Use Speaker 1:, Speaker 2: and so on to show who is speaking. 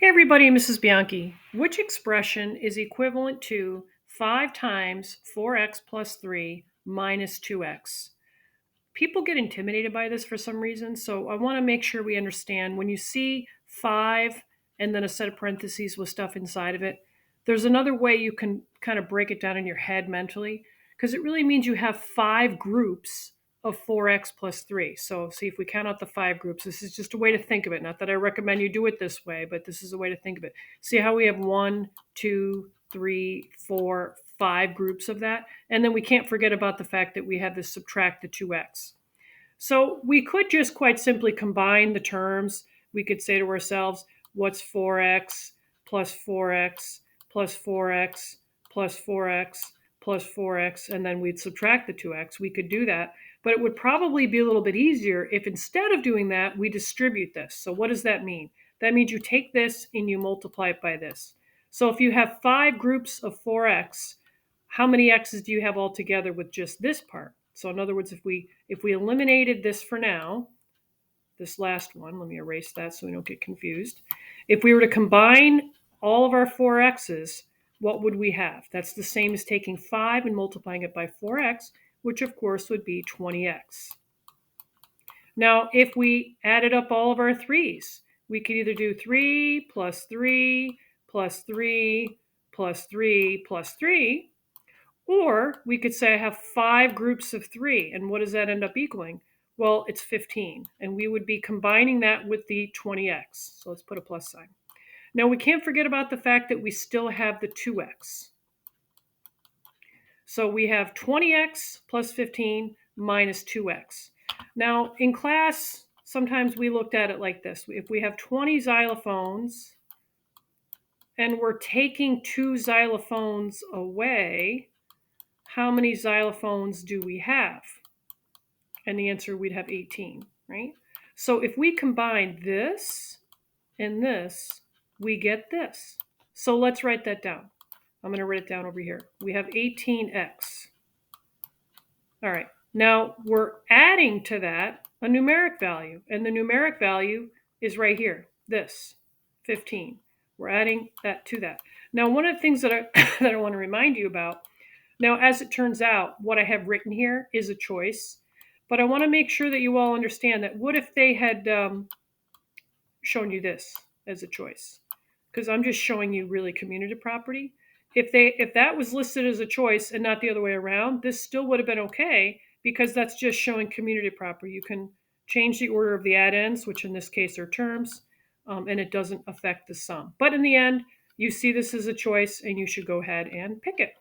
Speaker 1: Hey everybody, Mrs. Bianchi. Which expression is equivalent to 5 times 4x plus 3 minus 2x? People get intimidated by this for some reason, so I want to make sure we understand when you see 5 and then a set of parentheses with stuff inside of it, there's another way you can kind of break it down in your head mentally because it really means you have 5 groups of 4x plus 3. So see if we count out the 5 groups. This is just a way to think of it. Not that I recommend you do it this way, but this is a way to think of it. See how we have 1, 2, 3, 4, 5 groups of that? And then we can't forget about the fact that we have to subtract the 2x. So we could just quite simply combine the terms. We could say to ourselves, what's 4x plus 4x plus 4x plus 4x plus 4x, and then we'd subtract the 2x. We could do that, but it would probably be a little bit easier if instead of doing that, we distribute this. So what does that mean? That means you take this and you multiply it by this. So if you have 5 groups of 4x, how many x's do you have altogether with just this part? So in other words, if we eliminated this for now, this last one, let me erase that so we don't get confused. If we were to combine all of our 4x's, what would we have? That's the same as taking 5 and multiplying it by 4x, which of course would be 20x. Now, if we added up all of our 3's, we could either do 3 plus 3 plus 3 plus 3 plus 3, or we could say I have 5 groups of 3. And what does that end up equaling? Well, it's 15. And we would be combining that with the 20x. So let's put a plus sign. Now we can't forget about the fact that we still have the 2x. So we have 20x plus 15 minus 2x. Now in class, sometimes we looked at it like this. If we have 20 xylophones and we're taking 2 xylophones away, how many xylophones do we have? And the answer, we'd have 18, right? So if we combine this and this, we get this. So let's write that down. I'm going to write it down over here. We have 18x. All right. Now we're adding to that a numeric value, and the numeric value is right here, this, 15. We're adding that to that. Now, one of the things that I want to remind you about, now, as it turns out, what I have written here is a choice, but I want to make sure that you all understand that what if they had shown you this as a choice? Because I'm just showing you really commutative property. If that was listed as a choice and not the other way around, this still would have been okay because that's just showing commutative property. You can change the order of the addends, which in this case are terms, and it doesn't affect the sum. But in the end, you see this as a choice and you should go ahead and pick it.